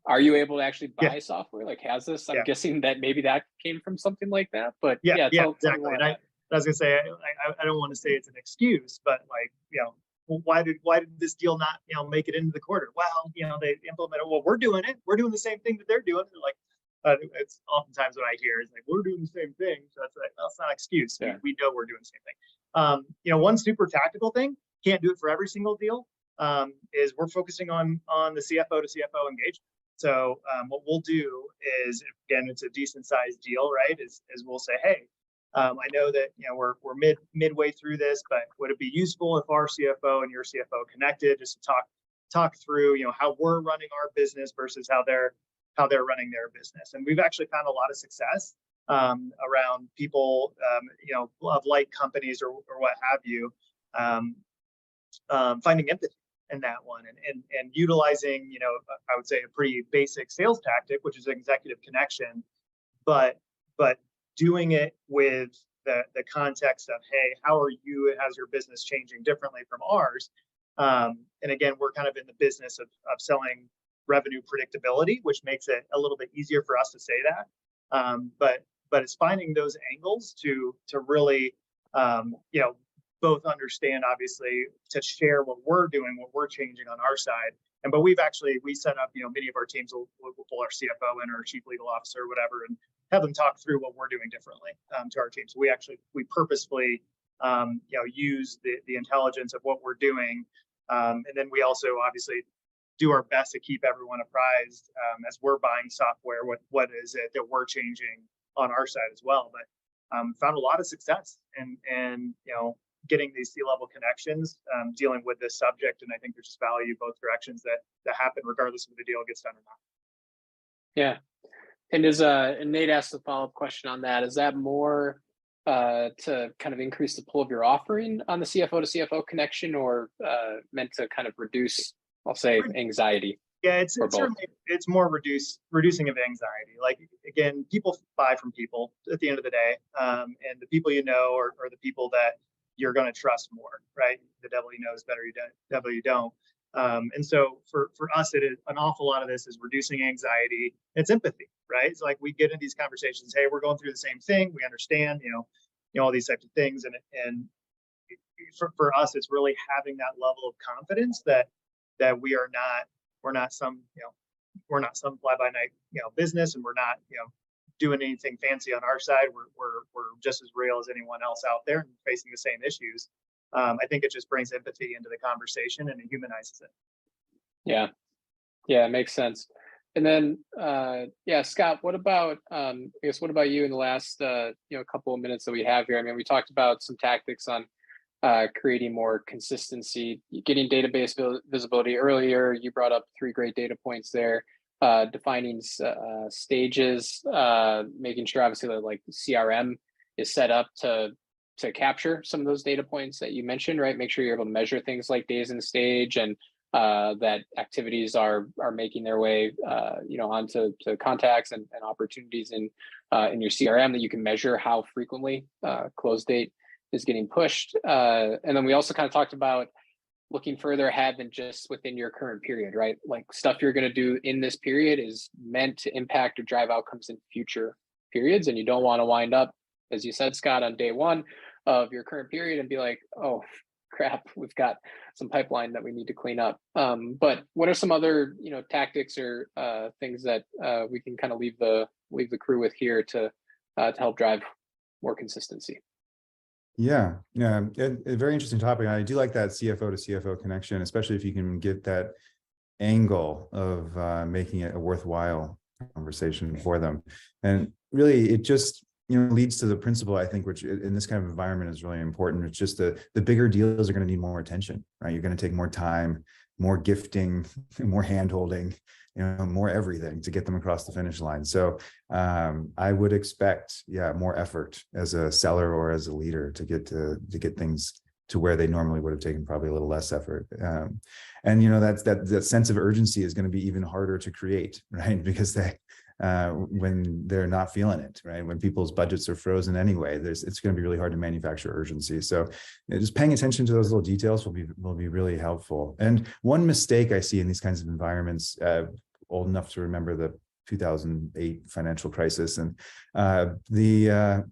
are you able to actually buy software? Like, has this? I'm guessing that maybe that came from something like that. But exactly. And I was gonna say, I don't want to say it's an excuse, but like, why did this deal not make it into the quarter? Well, they implemented. Well, we're doing it. We're doing the same thing that they're doing. They're like, it's oftentimes what I hear is like, we're doing the same thing. So that's like, that's not an excuse. Yeah. We know we're doing the same thing. One super tactical thing, can't do it for every single deal, is we're focusing on the CFO to CFO engagement. So what we'll do is, again, it's a decent sized deal, right? Is we'll say, hey, I know that we're midway through this, but would it be useful if our CFO and your CFO connected just to talk through how we're running our business versus how they're running their business? And we've actually found a lot of success around people of like companies or what have you, finding empathy in that one and utilizing I would say a pretty basic sales tactic, which is executive connection, but doing it with the context of, hey, how's your business changing differently from ours? And again, we're kind of in the business of selling revenue predictability, which makes it a little bit easier for us to say that. But it's finding those angles to really both understand, obviously, to share what we're doing, what we're changing on our side. But we set up, many of our teams will pull our CFO in or chief legal officer or whatever, and have them talk through what we're doing differently to our team. So we purposefully use the intelligence of what we're doing, and then we also obviously do our best to keep everyone apprised as we're buying software, what is it that we're changing on our side as well. But found a lot of success and getting these C-level connections, dealing with this subject, and I think there's just value both directions that happen regardless if the deal gets done or not. Yeah. And Nate asked a follow-up question on that. Is that more to kind of increase the pull of your offering on the CFO to CFO connection, or meant to kind of reduce, I'll say, anxiety? Yeah, it's certainly, it's more reducing of anxiety. Like, again, people buy from people at the end of the day, and the people are the people that you're going to trust more, right? The devil you know is better, devil you don't. And so for us, it is an awful lot of this is reducing anxiety. It's empathy, right? It's like we get in these conversations, hey, we're going through the same thing. We understand, all these types of things. And for us, it's really having that level of confidence that we're not some fly by night, business, and we're not, doing anything fancy on our side. We're just as real as anyone else out there and facing the same issues. I think it just brings empathy into the conversation and it humanizes it. Yeah, it makes sense. And then, Scott, what about you in the last, couple of minutes that we have here? I mean, we talked about some tactics on creating more consistency, getting database visibility. Earlier, you brought up 3 great data points there. Defining stages, making sure obviously that like CRM is set up to capture some of those data points that you mentioned, right? Make sure you're able to measure things like days in stage, and that activities are making their way, onto contacts and opportunities in your CRM, that you can measure how frequently close date is getting pushed. And then we also kind of talked about looking further ahead than just within your current period, right? Like stuff you're going to do in this period is meant to impact or drive outcomes in future periods. And you don't want to wind up, as you said, Scott, on day 1 of your current period and be like, oh crap, we've got some pipeline that we need to clean up. But what are some other, tactics or things that we can kind of leave the crew with here to help drive more consistency? Yeah, a very interesting topic. I do like that CFO to CFO connection, especially if you can get that angle of making it a worthwhile conversation for them. And really, it just leads to the principle, I think, which in this kind of environment is really important. It's just the bigger deals are going to need more attention, right? You're going to take more time, more gifting, more hand-holding, more everything to get them across the finish line. So I would expect, more effort as a seller or as a leader to get things to where they normally would have taken probably a little less effort. And that sense of urgency is going to be even harder to create, right? Because when they're not feeling it, right? When people's budgets are frozen anyway, it's going to be really hard to manufacture urgency. So just paying attention to those little details will be really helpful. And one mistake I see in these kinds of environments, old enough to remember the 2008 financial crisis, and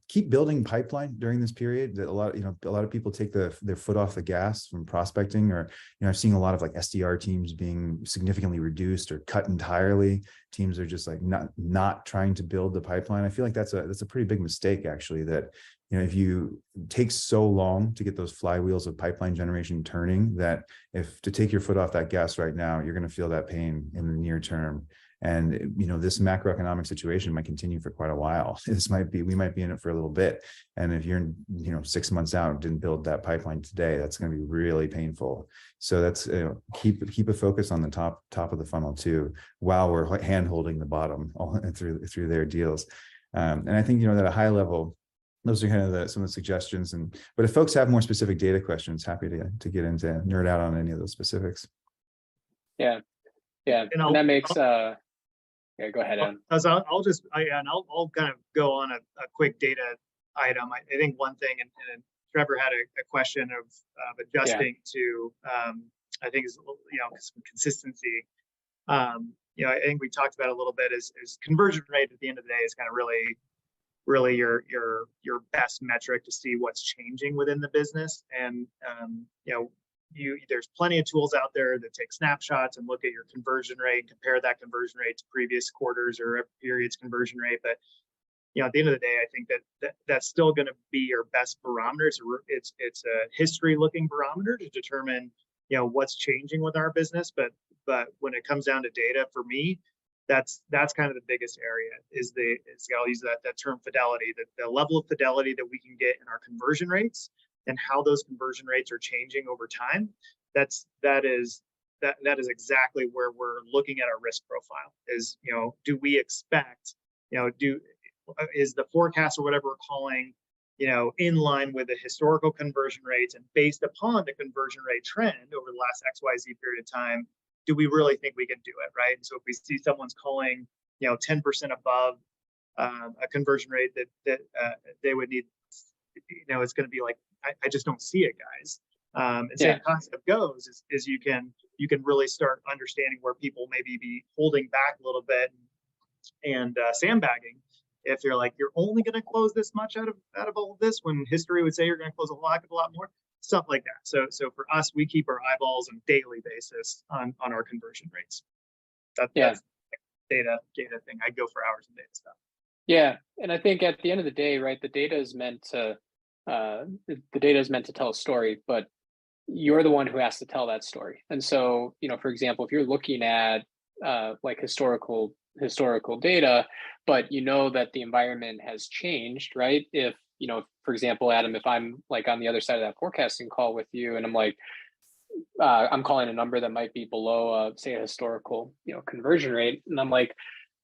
keep building pipeline during this period. That a lot of people take their foot off the gas from prospecting, or I've seen a lot of like SDR teams being significantly reduced or cut entirely. Teams are just like not trying to build the pipeline. I feel like that's a pretty big mistake, actually, that if you take so long to get those flywheels of pipeline generation turning, that if to take your foot off that gas right now, you're going to feel that pain in the near term. And this macroeconomic situation might continue for quite a while. We might be in it for a little bit. And if you're 6 months out and didn't build that pipeline today, that's going to be really painful. So that's keep a focus on the top of the funnel too, while we're hand holding the bottom all through their deals. And I think at a high level, those are kind of some of the suggestions. But if folks have more specific data questions, happy to get into nerd out on any of those specifics. Yeah, and that makes. Yeah, go ahead, Adam. I'll kind of go on a quick data item. I think one thing, and Trevor had a question of adjusting to, I think is some consistency. I think we talked about a little bit is conversion rate at the end of the day is kind of really your best metric to see what's changing within the business. And there's plenty of tools out there that take snapshots and look at your conversion rate, compare that conversion rate to previous quarters or a period's conversion rate. But at the end of the day, I think that's still going to be your best barometer. It's a history looking barometer to determine what's changing with our business. But when it comes down to data, for me, that's kind of the biggest area I'll use that term fidelity, the level of fidelity that we can get in our conversion rates and how those conversion rates are changing over time. That is exactly where we're looking at our risk profile. Is do we expect is the forecast or whatever we're calling in line with the historical conversion rates, and based upon the conversion rate trend over the last XYZ period of time, do we really think we can do it, right? And so if we see someone's calling 10% above a conversion rate that they would need, it's going to be like, I just don't see it, guys. And same concept goes is you can really start understanding where people maybe be holding back a little bit and sandbagging. If they're like, you're only going to close this much out of all of this, when history would say you're going to close a lot more, stuff like that. So for us, we keep our eyeballs on a daily basis on our conversion rates. That's data thing. I go for hours and data stuff. Yeah, and I think at the end of the day, right, the data is meant to tell a story, but you're the one who has to tell that story. And so, for example, if you're looking at like historical data, but that the environment has changed, right? If for example, Adam, if I'm like on the other side of that forecasting call with you and I'm like, I'm calling a number that might be below, say, a historical, conversion rate. And I'm like,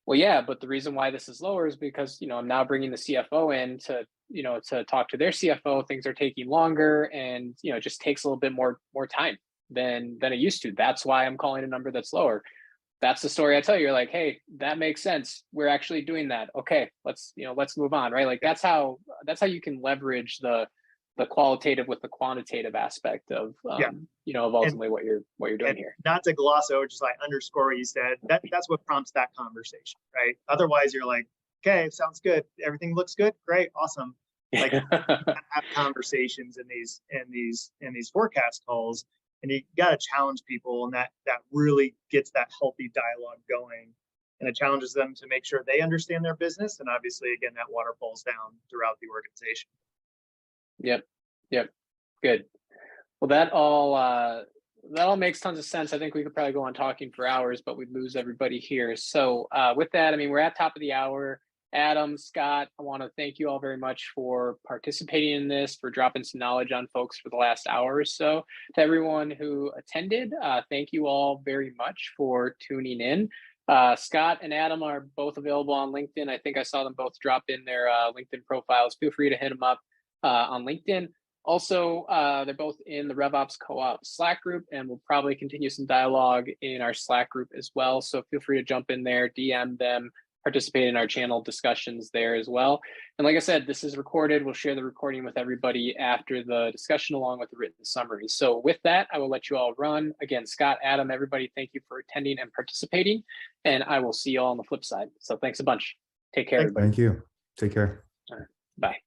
well, yeah, but the reason why this is lower is because, I'm now bringing the CFO in to talk to their CFO. Things are taking longer and, it just takes a little bit more time than it used to. That's why I'm calling a number that's lower. That's the story I tell you. You're like, hey, that makes sense. We're actually doing that. Okay, let's move on, right? Like that's how you can leverage the qualitative with the quantitative aspect of of ultimately what you're doing here. Not to gloss over, just like underscore what you said, that's what prompts that conversation, right? Otherwise you're like, okay, sounds good, everything looks good, great, awesome. Like have conversations in these forecast calls, and you got to challenge people, and that really gets that healthy dialogue going, and it challenges them to make sure they understand their business, and obviously again that waterfalls down throughout the organization. Yep. Good. Well, that all makes tons of sense. I think we could probably go on talking for hours, but we'd lose everybody here. So with that, I mean, we're at top of the hour. Adam, Scott, I want to thank you all very much for participating in this, for dropping some knowledge on folks for the last hour or so. To everyone who attended, thank you all very much for tuning in. Scott and Adam are both available on LinkedIn. I think I saw them both drop in their LinkedIn profiles. Feel free to hit them up on LinkedIn. Also, they're both in the RevOps Co-op Slack group, and we'll probably continue some dialogue in our Slack group as well. So feel free to jump in there, DM them, participate in our channel discussions there as well. And like I said, this is recorded. We'll share the recording with everybody after the discussion along with the written summary. So with that, I will let you all run. Again, Scott, Adam, everybody, thank you for attending and participating. And I will see you all on the flip side. So thanks a bunch. Take care, everybody. Thank you. Take care. All right. Bye.